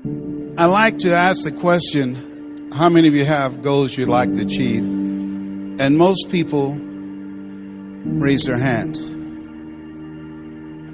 I like to ask the question, how many of you have goals you'd like to achieve? And most people raise their hands.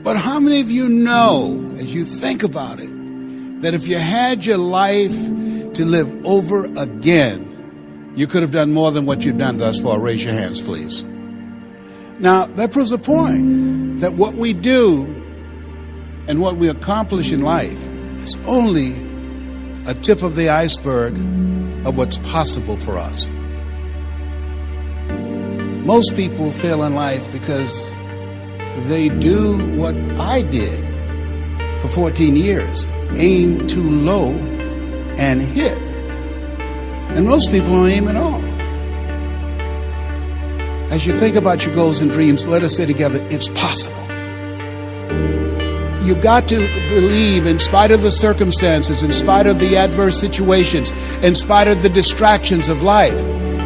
But how many of you know, as you think about it, that if you had your life to live over again, you could have done more than what you've done thus far? Raise your hands, please. Now, that proves the point that what we do and what we accomplish in life is only a tip of the iceberg of what's possible for us. Most people fail in life because they do what I did for 14 years, aim too low and hit. And most people don't aim at all. As you think about your goals and dreams, let us say together, it's possible. You got to believe, in spite of the circumstances, in spite of the adverse situations, in spite of the distractions of life,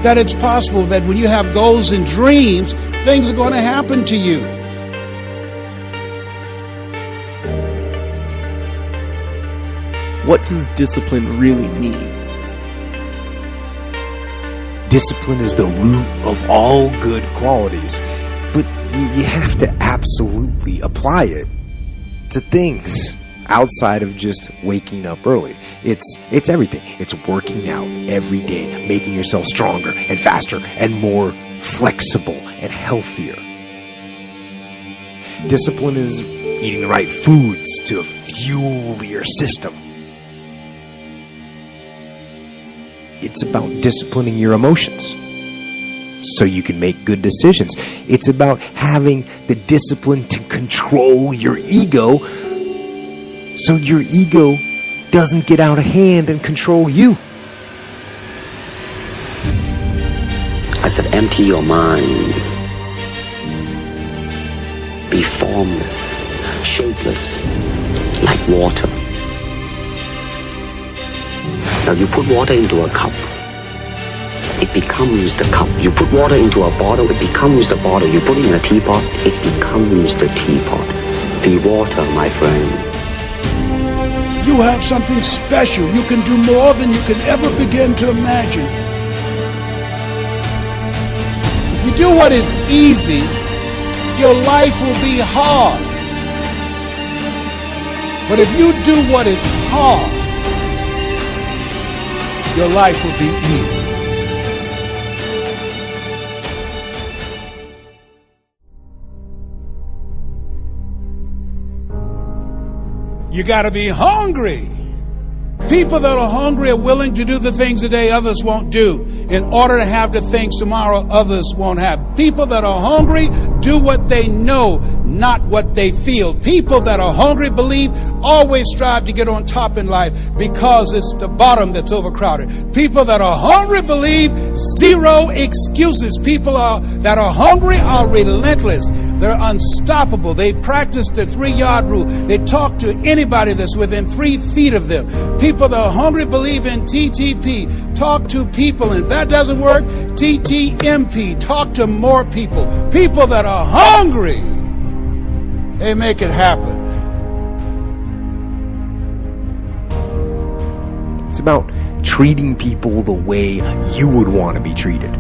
that it's possible that when you have goals and dreams, things are going to happen to you. What does discipline really mean? Discipline is the root of all good qualities, but you have to absolutely apply it to things outside of just waking up early. It's everything. It's working out every day, making yourself stronger and faster and more flexible and healthier. Discipline is eating the right foods to fuel your system. It's about disciplining your emotions so you can make good decisions. It's about having the discipline to control your ego so your ego doesn't get out of hand and control you. I said, empty your mind. Be formless, shapeless, like water. Now you put water into a cup, it becomes the cup. You put water into a bottle, it becomes the bottle. You put it in a teapot, it becomes the teapot. Be water, my friend. You have something special. You can do more than you can ever begin to imagine. If you do what is easy, your life will be hard. But if you do what is hard, your life will be easy. You got to be hungry. People that are hungry are willing to do the things today others won't do in order to have the things tomorrow others won't have. People that are hungry do what they know, not what they feel. People that are hungry believe, always strive to get on top in life because it's the bottom that's overcrowded. People that are hungry believe, zero excuses. People that are hungry are relentless. They're unstoppable. They practice the 3-yard rule. They talk to anybody that's within 3 feet of them. People that are hungry believe in TTP. Talk to people. And if that doesn't work, TTMP. Talk to more people. People that are hungry, they make it happen. It's about treating people the way you would want to be treated.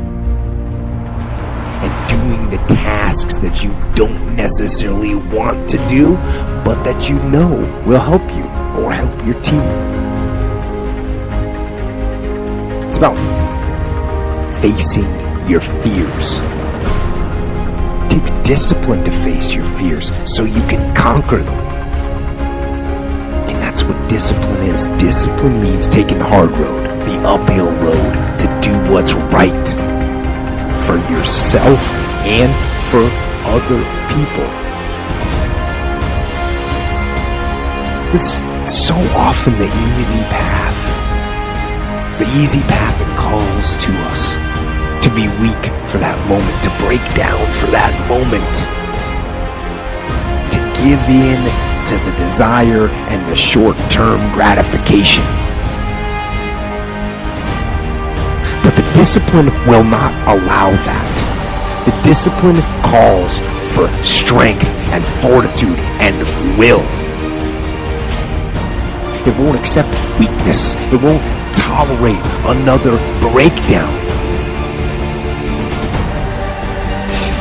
And doing the tasks that you don't necessarily want to do, but that you know will help you or help your team. It's about facing your fears. It takes discipline to face your fears so you can conquer them. And that's what discipline is. Discipline means taking the hard road, the uphill road, to do what's right for yourself and for other people. It's so often the easy path. The easy path that calls to us to be weak for that moment, to break down for that moment, to give in to the desire and the short-term gratification. But the discipline will not allow that. The discipline calls for strength and fortitude and will. It won't accept weakness. It won't tolerate another breakdown.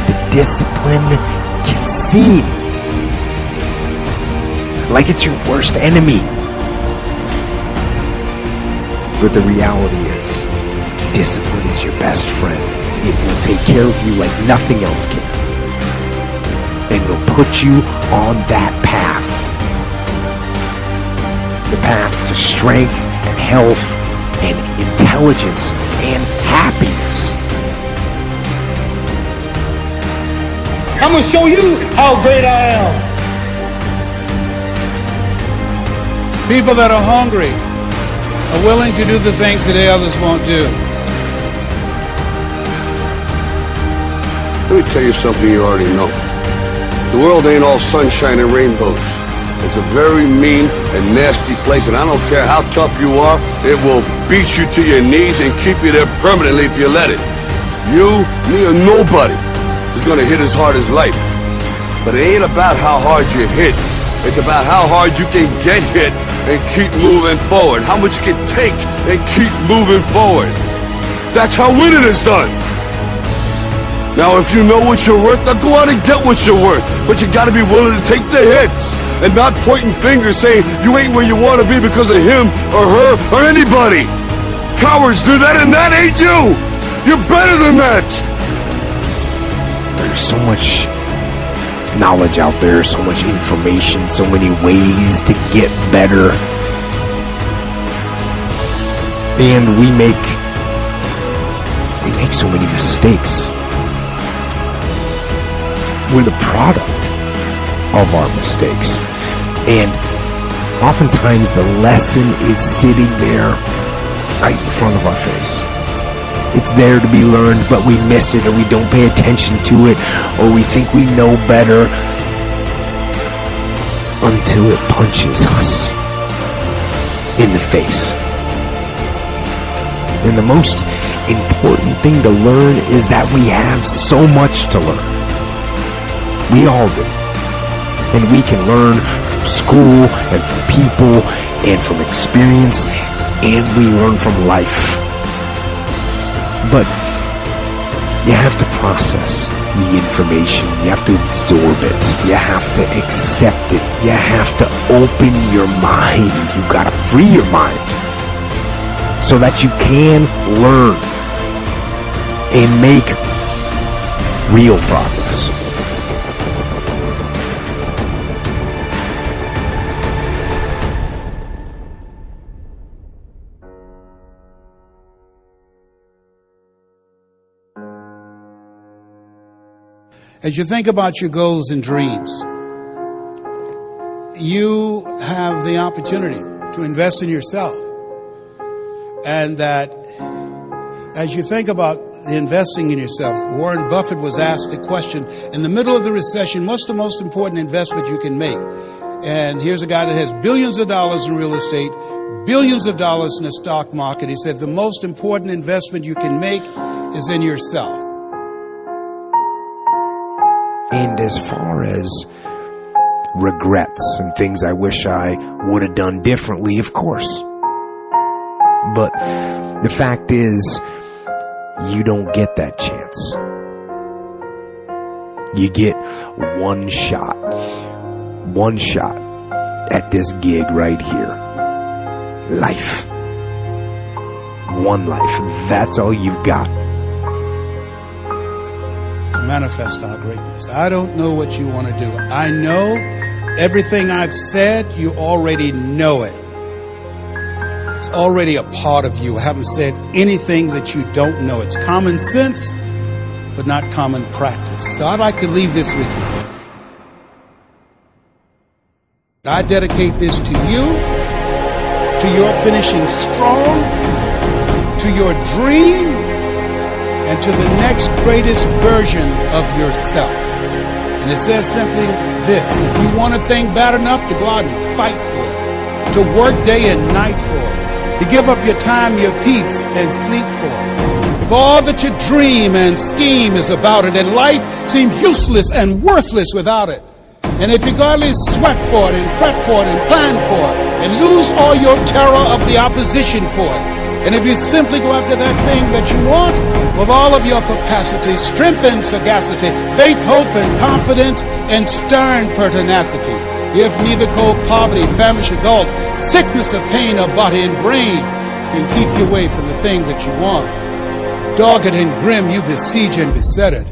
The discipline can seem like it's your worst enemy. But the reality is, discipline is your best friend. It will take care of you like nothing else can. And will put you on that path. The path to strength and health and intelligence and happiness. I'm going to show you how great I am. People that are hungry are willing to do the things that others won't do. Let me tell you something you already know. The world ain't all sunshine and rainbows. It's a very mean and nasty place, and I don't care how tough you are, it will beat you to your knees and keep you there permanently if you let it. You, me, or nobody is gonna hit as hard as life. But it ain't about how hard you hit. It's about how hard you can get hit and keep moving forward. How much you can take and keep moving forward. That's how winning is done. Now, if you know what you're worth, now go out and get what you're worth. But you gotta be willing to take the hits and not pointing fingers saying you ain't where you want to be because of him or her or anybody. Cowards do that, and that ain't you. You're better than that. There's so much knowledge out there, so much information, so many ways to get better. And we make so many mistakes. We're the product of our mistakes. And oftentimes the lesson is sitting there right in front of our face. It's there to be learned, but we miss it, or we don't pay attention to it, or we think we know better until it punches us in the face. And the most important thing to learn is that we have so much to learn. We all do. And we can learn from school and from people and from experience, and we learn from life. But you have to process the information. You have to absorb it. You have to accept it. You have to open your mind. You gotta free your mind so that you can learn and make real progress. As you think about your goals and dreams, you have the opportunity to invest in yourself. And that as you think about investing in yourself, Warren Buffett was asked the question, in the middle of the recession, what's the most important investment you can make? And here's a guy that has billions of dollars in real estate, billions of dollars in the stock market. He said the most important investment you can make is in yourself. And as far as regrets and things I wish I would have done differently, of course. But the fact is, you don't get that chance. You get one shot at this gig right here. Life. One life. That's all you've got. Manifest our greatness. I don't know what you want to do. I know everything I've said, you already know it. It's already a part of you. I haven't said anything that you don't know. It's common sense, but not common practice. So I'd like to leave this with you. I dedicate this to you, to your finishing strong, to your dream, and to the next greatest version of yourself. And it says simply this: if you want a thing bad enough, to go out and fight for it, to work day and night for it, to give up your time, your peace, and sleep for it. If all that you dream and scheme is about it, and life seems useless and worthless without it, and if you godly sweat for it and fret for it and plan for it and lose all your terror of the opposition for it. And if you simply go after that thing that you want with all of your capacity, strength and sagacity, faith, hope, and confidence, and stern pertinacity, if neither cold poverty, famish, or gold, sickness or pain of body and brain can keep you away from the thing that you want, dogged and grim, you besiege and beset it.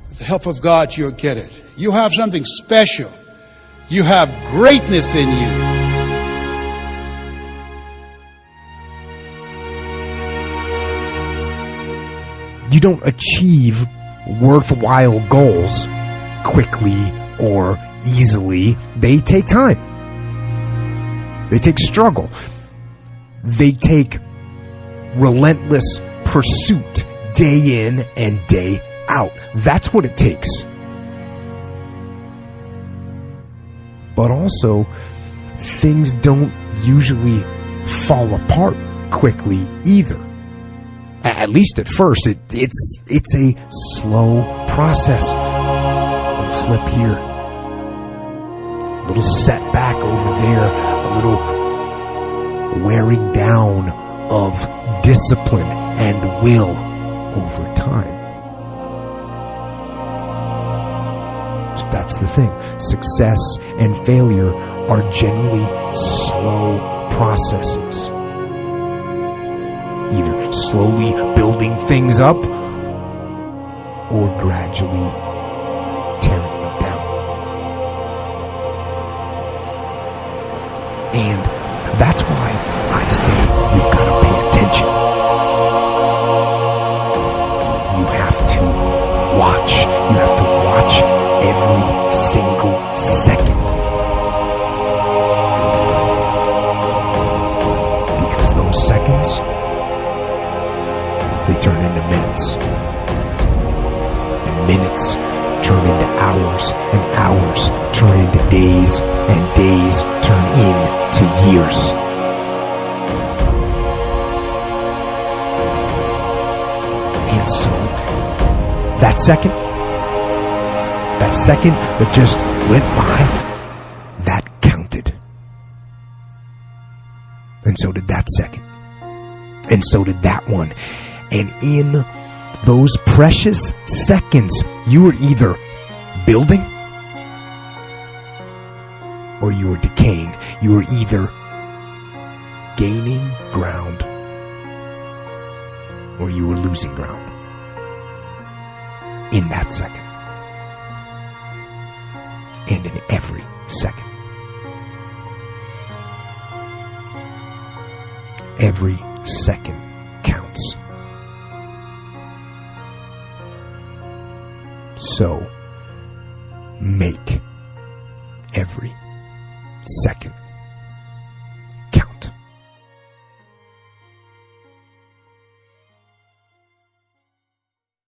With the help of God, you'll get it. You have something special. You have greatness in you. You don't achieve worthwhile goals quickly or easily. They take time. They take struggle. They take relentless pursuit day in and day out. That's what it takes. But also, things don't usually fall apart quickly either. At least at first, it's a slow process. A little slip here, a little setback over there, a little wearing down of discipline and will over time. So that's the thing. Success and failure are generally slow processes. Either slowly building things up or gradually tearing them down. And that's why I say you've got to pay attention. You have to watch. You have to watch every single second. Because those seconds, they turn into minutes. And minutes turn into hours. And hours turn into days. And days turn into years. And so, that second that just went by, that counted. And so did that second. And so did that one. And in those precious seconds, you are either building or you are decaying. You are either gaining ground or you are losing ground. In that second. And in every second. Every second counts. So, make every second